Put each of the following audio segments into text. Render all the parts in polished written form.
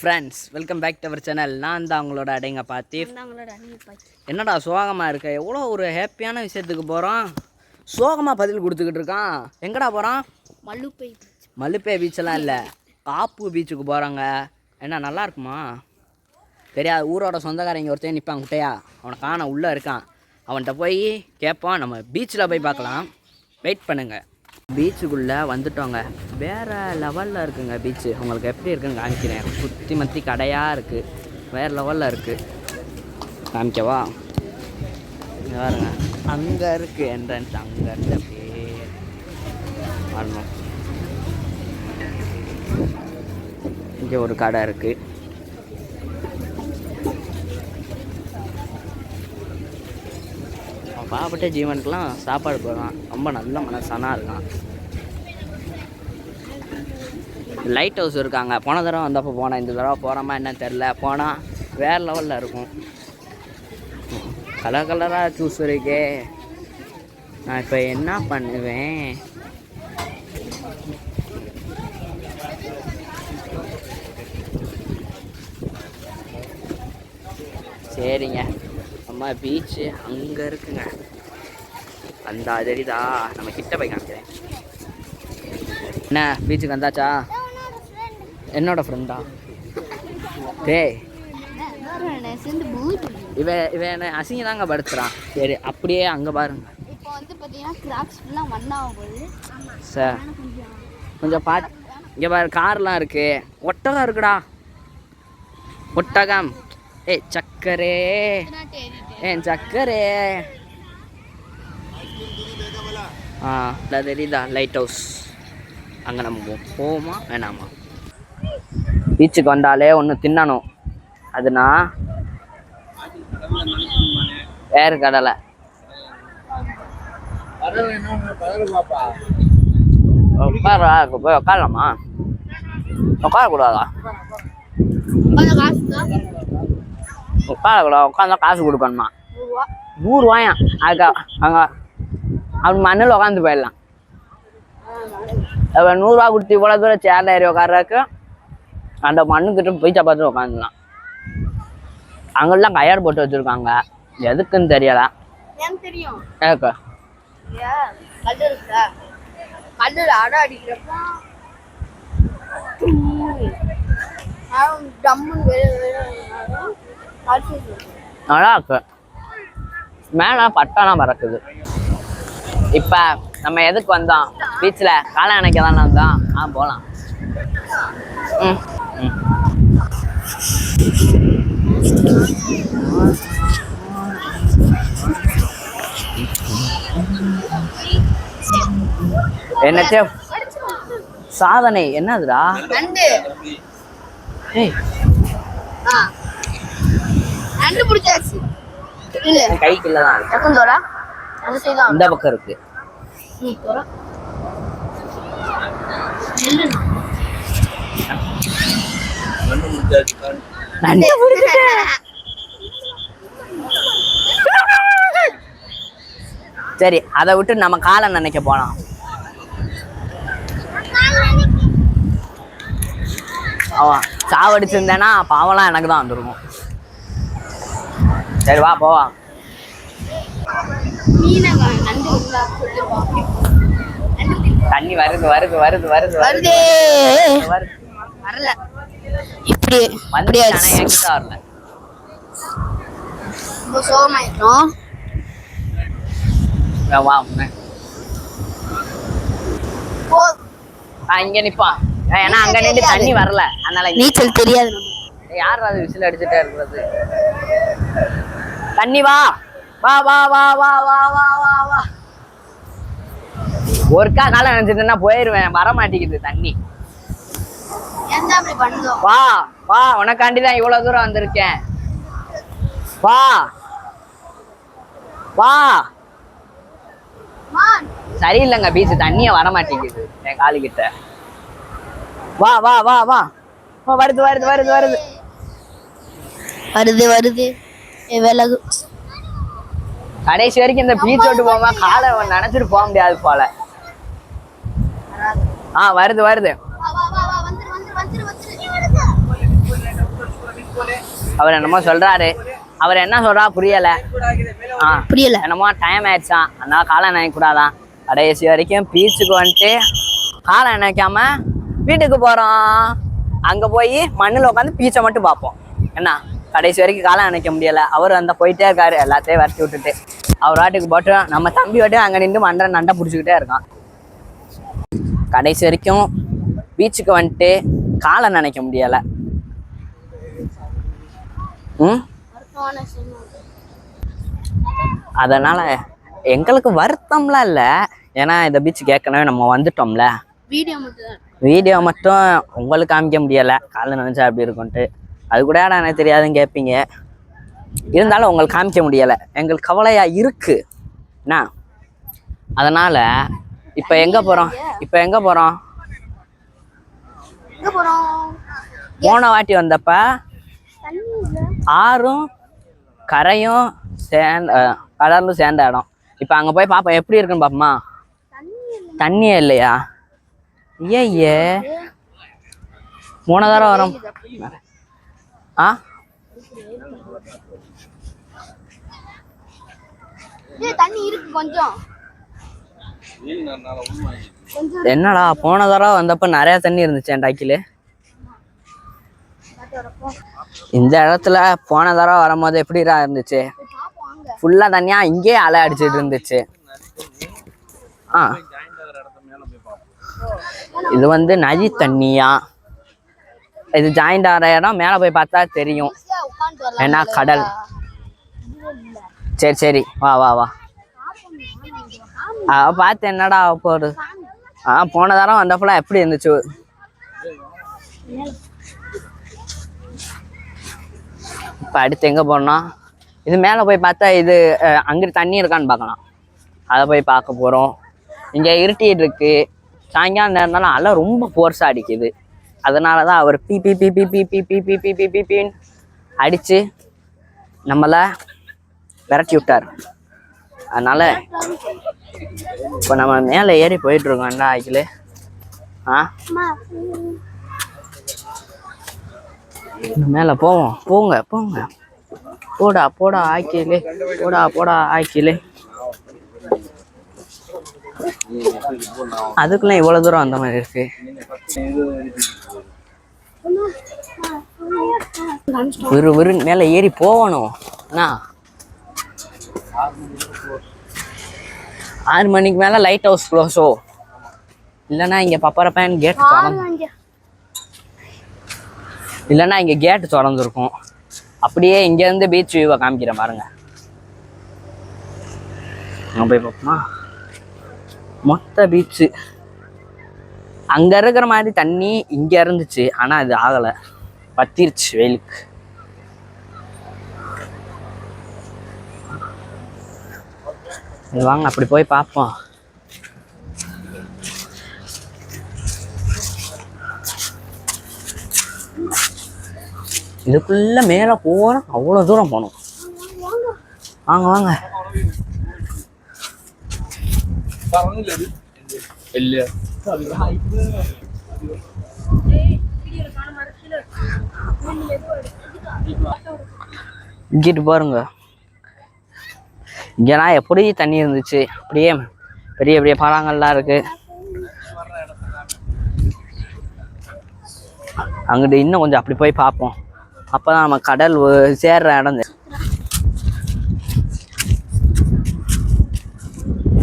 Friends, welcome back to our channel. நான் தான் உங்களோட அடைங்க பாத்தி. என்னடா சோகமாக இருக்க? எவ்வளோ ஒரு ஹாப்பியான விஷயத்துக்கு போகிறோம், சோகமாக பதில் கொடுத்துக்கிட்டு இருக்கான். எங்கடா போகிறான்? மல்லுப்பை பீச்செல்லாம் இல்லை, காப்பு பீச்சுக்கு போகிறாங்க. என்ன நல்லா இருக்குமா? தெரியாது. ஊரோட சொந்தக்காரங்க ஒருத்தர் நிற்பான் குட்டையா, அவனை காண உள்ளே இருக்கான். அவன்கிட்ட போய் கேட்பான். நம்ம பீச்சில் போய் பார்க்கலாம், வெயிட் பண்ணுங்கள். பீச்சுக்குள்ளே வந்துட்டோங்க. வேறு லெவலில் இருக்குங்க பீச்சு. உங்களுக்கு எப்படி இருக்குன்னு காமிக்கிறேன். சுற்றி மற்றி கடையாக இருக்குது, வேறு லெவலில் இருக்குது. காமிக்கவா? பாருங்க, அங்கே இருக்குது என்ட்ரன்ஸ். அங்கே இருந்து அப்படியே வரணும். இங்கே ஒரு கடை இருக்குது. பாவப்பட்ட ஜீவனுக்கெலாம் சாப்பாடு போடுறான். ரொம்ப நல்ல மனசானா இருக்கான். லைட் ஹவுஸ் இருக்காங்க. போன தடவை வந்தப்போ போனேன், இந்த தடவை போகிறோமா என்னன்னு தெரில. போனால் வேறு லெவலில் இருக்கும். கலர் கலராக ஜூஸ் இருக்கே. நான் இப்போ என்ன பண்ணுவேன்? சரிங்க, நம்ம பீச்சு அங்கே இருக்குங்க. அந்த தெரியுதா? நம்ம கிட்ட போய் காமிக்கிறேன். என்ன பீச்சுக்கு வந்தாச்சா? என்னோட ஃப்ரெண்டா? டேய், இவன் என்ன அசிங்க தாங்க படுத்துறான். சரி, அப்படியே அங்கே பாருங்க. சார் கொஞ்சம் பார்த்து. இங்கே பாரு, கார்லாம் இருக்கு. ஒட்டகம் இருக்குடா, ஒட்டகம். ஏய் சக்கரே, ஏன் சக்கரே. தெரியுதா லைட் ஹவுஸ்? அங்கே நம்ம போவோமா வேணாமா? பீச்சுக்கு வந்தாலே ஒன்று தின்னணும். அதுனா வேறு கடலை. போய் உட்காரலாமா? உட்காரக்கூடாதா? உட்காரக்கூடாது. உட்காந்தா காசு கொடுக்கணுமா? 100 ரூபாயா? அதுக்கா அங்கே அப்படி மண்ணில் உட்காந்து போயிடலாம். இப்போ 100 ரூபா கொடுத்து இவ்வளோ தூரம் சேர்ல ஏறி உட்கார்றதுக்கு அந்த மண்ணுக்கிட்ட போய் பார்த்து உட்காந்துலாம். அங்கெல்லாம் கயிறு போட்டு வச்சுருக்காங்க. எதுக்குன்னு தெரியலை. ஏக்கா நல்லா இருக்கு. மேலே பட்டாலாம் பறக்குது. இப்போ நம்ம எதுக்கு வந்தோம்? பீச்சில் காலை அணைக்க தானே வந்தோம். போகலாம். என்னச்சே சாதனை என்னதுடா? கைக்குள்ளதான் இந்த பக்கம் இருக்கு. சரி, அதை விட்டு நம்ம காலை நினைக்க போலாம். அவன் சாவடிச்சிருந்தேன்னா பாவலாம் எனக்கு தான் வந்துருக்கும். சரி வா போவா. தண்ணி வருது வருது வருது வருது வருது வரல. இப்படி வந்து என்கிட்ட வரல. வா இங்க நிப்பான். ஏன்னா அங்க நின்று தண்ணி வரல, அதனால நீச்சல் தெரியாது. யார் அது விசில் அடிச்சுட்டே இருக்கிறது? தண்ணி வா வா வா வா வா வா வா வா வா. ஒருக்கா காலை நினைச்சிட்டுன்னா போயிருவேன். வர மாட்டேங்குது தண்ணி. வா வா, உனக்காண்டிதான் இவ்வளவு தூரம் வந்திருக்கேன். வா வா. சரியில்லைங்க பீச்சு, தண்ணிய வர மாட்டேங்குது என் காலு கிட்ட. வா வா வா வா. வருது வருது வருது வருது வருது வருது. விலகு. கடைசி வரைக்கும் இந்த பீச் விட்டு போமா காலை நினைச்சிட்டு போக முடியாது போல. வருது வருது. அவர் என்னமோ சொல்றாரு. அவர் என்ன சொல்றா புரியல. புரியல. என்னமோ டைம் ஆயிடுச்சான், அதனால காலை நினைக்கூடாதான். கடைசி வரைக்கும் பீச்சுக்கு வந்துட்டு காலை நினைக்காம வீட்டுக்கு போறோம். அங்க போய் மண்ணில் உட்காந்து பீச்சை மட்டும் பார்ப்போம். என்ன கடைசி வரைக்கும் காலை நினைக்க முடியல. அவர் அந்த போயிட்டே இருக்காரு, எல்லாத்தையும் வரட்டி விட்டுட்டு. அவர் வாட்டுக்கு போட்டு நம்ம தம்பி வாட்டி அங்கே நின்று நண்டை பிடிச்சிக்கிட்டே இருக்கான். கடைசி வரைக்கும் பீச்சுக்கு வந்துட்டு காலை நினைக்க முடியலை. அதனால எங்களுக்கு வருத்தம்லாம் இல்லை. ஏன்னா இந்த பீச் கேட்கனவே நம்ம வந்துட்டோம்ல. வீடியோ மட்டும் உங்களுக்கு காமிக்க முடியலை, காலை நினைச்சா அப்படி இருக்கும்ட்டு. அது கூட எனக்கு தெரியாதுன்னு கேட்பீங்க. இருந்தாலும் உங்களுக்கு காமிக்க முடியலை, எங்களுக்கு கவலையா இருக்கு என்ன. அதனால இப்போ எங்க போறோம்? போன வாட்டி வந்தப்ப ஆறும் கரையும் கடலும் சேர்ந்த இடம். இப்போ அங்கே போய் பார்ப்போம் எப்படி இருக்குன்னு பார்ப்போமா. தண்ணியே இல்லையா? ஏ மூணு தடவை வரோம். என்னடா போன தடவை வந்தப்ப நிறைய தண்ணி இருந்துச்சு என் டாக்கில. இந்த இடத்துல போன தடவை வரும்போது எப்படிடா இருந்துச்சு? ஃபுல்லா தண்ணியா இங்கே அலை அடிச்சுட்டு இருந்துச்சு. இது வந்து நதி தண்ணியா, இது ஜாயிண்ட் ஆகிற இடம். மேலே போய் பார்த்தா தெரியும், ஏன்னா கடல். சரி வா பார்த்து என்னடா போகுது. போன தரம் வந்தப்பெல்லாம் எப்படி இருந்துச்சு? இப்போ அடுத்து எங்கே போனோம்? இது மேலே போய் பார்த்தா இது அங்கிட்டு தண்ணி இருக்கான்னு பார்க்கலாம். அதை போய் பார்க்க போகிறோம். இங்கே இருட்டிட்டு இருக்கு, சாயங்காலம் நேரம்னாலும் அலை ரொம்ப ஃபோர்ஸாக அடிக்குது. அதனால தான் அவர் பி பி பி பி பி பி பி பி பி பி பின்னு அடித்து நம்மளை விரட்டி விட்டார். அதனால் இப்போ நம்ம மேலே ஏறி போயிட்டுருக்கோம். என்ன ஆக்கில் மேலே போங்க போடா ஆக்கிலே, போடா ஆக்கிலே. அதுக்குள்ள இவ்வளவு தூரம் அந்த மாதிரி இருக்கு. விறுவிறுன்னு மேல ஏறி போகணும். 6 மணிக்கு மேல லைட் ஹவுஸ் க்ளோஸோ, இல்லைன்னா இங்க பப்பரப்பேன் கேட் இல்லைன்னா இங்க கேட்டு திறந்துருக்கும். அப்படியே இங்க இருந்து பீச் வியூவை காமிக்கிறேன் பாருங்க. போய் பார்ப்போமா? மொத்த பீச்சு அங்க இருக்கிற மாதிரி தண்ணி இங்க இருந்துச்சு, ஆனா அது ஆகல, பத்திருச்சு வெயிலுக்கு. வாங்க அப்படி போய் பார்ப்போம். இதுக்குள்ள மேல போறோம், அவ்வளவு தூரம் போனோம். வாங்க இங்கிட்டு பாருங்க. இங்கன்னா எப்படி தண்ணி இருந்துச்சு, அப்படியே பெரிய பெரிய பழங்கள்லாம் இருக்கு. அங்கிட்டு இன்னும் கொஞ்சம் அப்படி போய் பார்ப்போம். அப்பதான் நம்ம கடல் சேர்ற இடம்.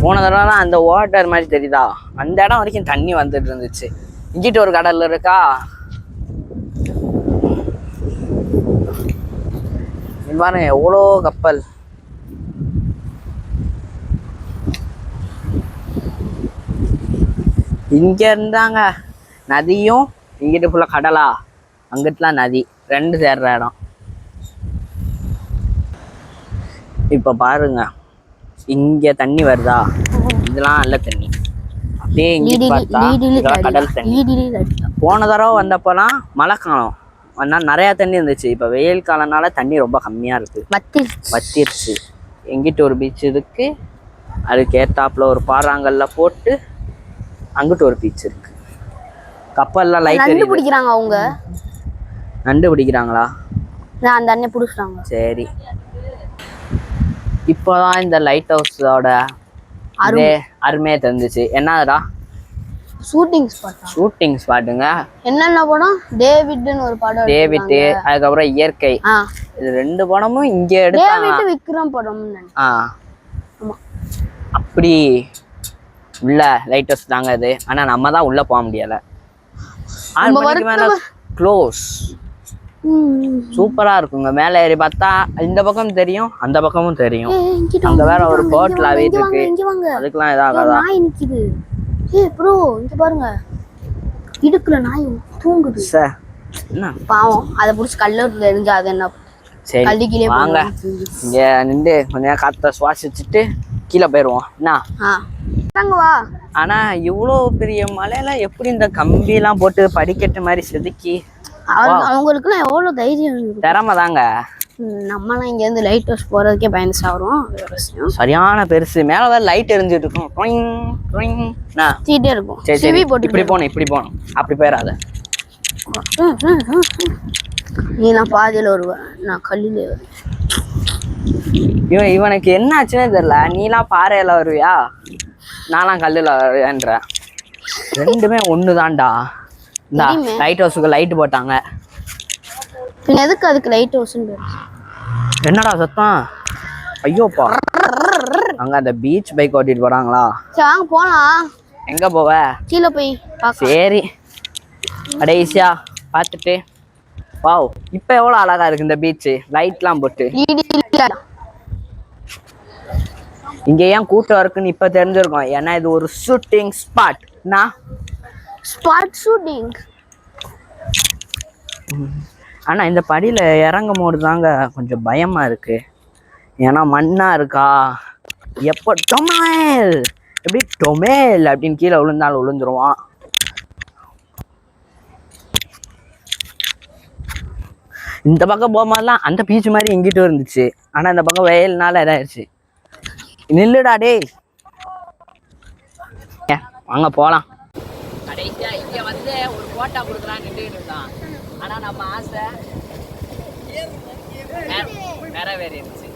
போன தடவை அந்த வாட்டர் மாதிரி தெரியுதா, அந்த இடம் வரைக்கும் தண்ணி வந்துட்டு இருந்துச்சு. இங்கிட்டு ஒரு கடல் இருக்கா, பாருங்க எவ்வளோ கப்பல். இங்க இருந்தாங்க நதியும், இங்கிட்டு ஃபுல்லா கடலா, அங்கிட்டுலாம் நதி, ரெண்டு சேர்ற இடம். இப்ப பாருங்க இங்க தண்ணி வருதா, இதெல்லாம் நல்ல தண்ணி. அப்படியே இங்கிட்டு பார்த்தா இதெல்லாம் கடல் தண்ணி. போன தடவை வந்தப்போலாம் மழை காலம், அதனால நிறைய தண்ணி இருந்துச்சு. இப்ப வெயில் காலம்னால தண்ணி ரொம்ப கம்மியா இருக்கு, வத்திருச்சு. எங்கிட்ட ஒரு பீச் இருக்கு, அதுக்கு ஏத்தாப்புல ஒரு பாறாங்கல்ல போட்டு அங்கிட்டு ஒரு பீச் இருக்கு. கப்பல்லாம் லைட் பிடிக்கிறாங்க. அவங்க நண்டு பிடிக்கிறாங்களா? நான் அந்த அண்ணன் பிடிச்சிட்டாங்க. சரி, இப்போதான் இந்த லைட் ஹவுஸோட அருமையை தெரிஞ்சிச்சு. என்னதுடா? Shooting spot. ஷூட்டிங் ஸ்பாட்டுங்க. என்னென்ன படம்? டேவிட்னு ஒரு படம். டேவிட், அதுக்கப்புறம் இயற்கை. இது 2 படமும் இங்க எடுத்தாங்க. டேவிட் விக்ரம் படம். ஆமா, அப்படி உள்ள லைட் ஹவுஸ் தாங்க இது. ஆனா நம்ம தான் உள்ள போக முடியல. 6 மணிக்கு மேல க்ளோஸ். சூப்பரா இருக்குங்க. மேல ஏறி பார்த்தா இந்த பக்கம் தெரியும், அந்த பக்கமும் தெரியும். அங்க வேற ஒரு போட் லாவிட்டு இருக்கு. அதுக்கெல்லாம் இதாகாதா? நாய் நிக்குது. ப்ரோ இங்க பாருங்க, இடுக்குல நாய் தூங்குது. என்ன பாவம், அதை புடிச்சு கல்லூரில எரிஞ்சா அது என்ன? சரி வாங்க, இங்க நின்று கொஞ்ச நேரம் காத்த சுவாசிச்சுட்டு கீழே போயிடுவோம். என்ன வா. ஆனா இவ்வளோ பெரிய மலையில எப்படி இந்த கம்பி எல்லாம் போட்டு படிக்கட்டு மாதிரி செதுக்கி? அவங்களுக்குலாம் எவ்வளவு தைரியம், திறமை தாங்க. நம்மலாம் இங்க இருந்து லைட் ஹவுஸ் போறதுக்கே பயந்து சாவறோம். சரியான பெருசு. மேல வேற லைட் எரிஞ்சிட்டு இருக்கும். தீட்டே இருக்கும். சரி, இப்படி போகணும் அப்படி போயிடாத. நீலாம் பாதியில வருவேன், நான் கல்லில வருவேன். இவனுக்கு என்ன ஆச்சுன்னே தெரியல. நீலாம் பாறையில வருவியா, நான்லாம் கல்லுல வருவேன்ற. 2மே ஒண்ணுதான்டா. இந்த லைட் ஹவுஸுக்கு லைட் போட்டாங்க. எதுக்கு அதுக்கு லைட் ஹவுஸ்? என்னடா சத்தம்? ஐயோப்பா, அங்க அந்த பீச் பைக் ஓட்டிட்டு போறாங்களா? சரி வாங்க போலாம். எங்க போவ? கீழே போய் பார்க்கலாம். சரி, கடைசியா பார்த்துட்டு. வாவ், இப்போ எவ்வளோ அழகா இருக்கு இந்த பீச், லைட்லாம் போட்டு. இங்க ஏன் கூட்டம் இருக்குன்னு இப்ப தெரிஞ்சிருக்கோம். ஏன்னா இது ஒரு ஷூட்டிங் ஸ்பாட். ஷூட்டிங். ஆனா இந்த படியில இறங்கும் போது தாங்க கொஞ்சம் பயமா இருக்கு. ஏன்னா மண்ணா இருக்கா. எப்போ டொமேல் எப்படி டொமேல் அப்படின்னு கீழே விழுந்தாலும் விழுந்துருவான். இந்த பக்கம் போகும்போதெல்லாம் அந்த பீச் மாதிரி எங்கிட்டும் இருந்துச்சு. ஆனா இந்த பக்கம் வெயில்னால இதாயிருச்சு. நில்லுடா டேய், வாங்க போலாம். கடைசியா இங்க வந்து ஒரு போட்டா கொடுக்குறான்னு நின்றுட்டு இருந்தான். ஆனா நம்ம ஆசை நிறைவேறிடுச்சு.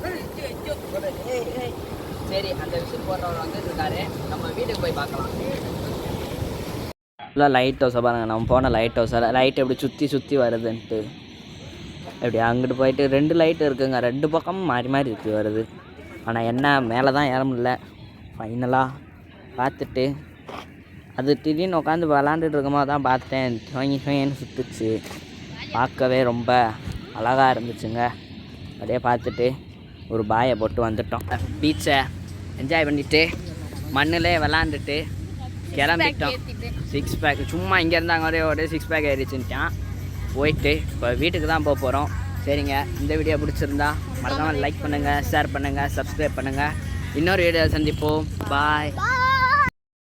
சரி, அந்த விஷயம் போடுறவர் வந்து இருக்காரு. நம்ம வீட்டுக்கு போய் பார்க்கலாம். லைட் ஹவுஸை பாருங்க. நம்ம போன லைட் ஹவுஸ் லைட் எப்படி சுற்றி வருதுன்ட்டு. எப்படி அங்கிட்டு போயிட்டு 2 லைட் இருக்குங்க. 2 பக்கமும் மாறி மாறி இருக்கு வருது. ஆனால் என்ன மேலே தான் ஏற முடியல. ஃபைனலாக பார்த்துட்டு அது திடீர்னு உட்காந்து விளாண்டுட்டு இருக்கும்போது தான் பார்த்தேன். டொயின்னு சுற்றுச்சு. பார்க்கவே ரொம்ப அழகாக இருந்துச்சுங்க. அப்படியே பார்த்துட்டு ஒரு பாயை போட்டு வந்துட்டோம். பீச்சை என்ஜாய் பண்ணிவிட்டு மண்ணிலே விளாண்டுட்டு கிளம்பிட்டோம். 6 பேக் சும்மா இங்கே இருந்தாங்க ஒரு 6 பேக் ஏறிச்சுட்டான். போயிட்டு இப்போ வீட்டுக்கு தான் போக போகிறோம். சரிங்க, இந்த வீடியோ பிடிச்சிருந்தா மறக்காமல் லைக் பண்ணுங்கள், ஷேர் பண்ணுங்கள், சப்ஸ்கிரைப் பண்ணுங்கள். இன்னொரு வீடியோ சந்திப்போம். பாய்.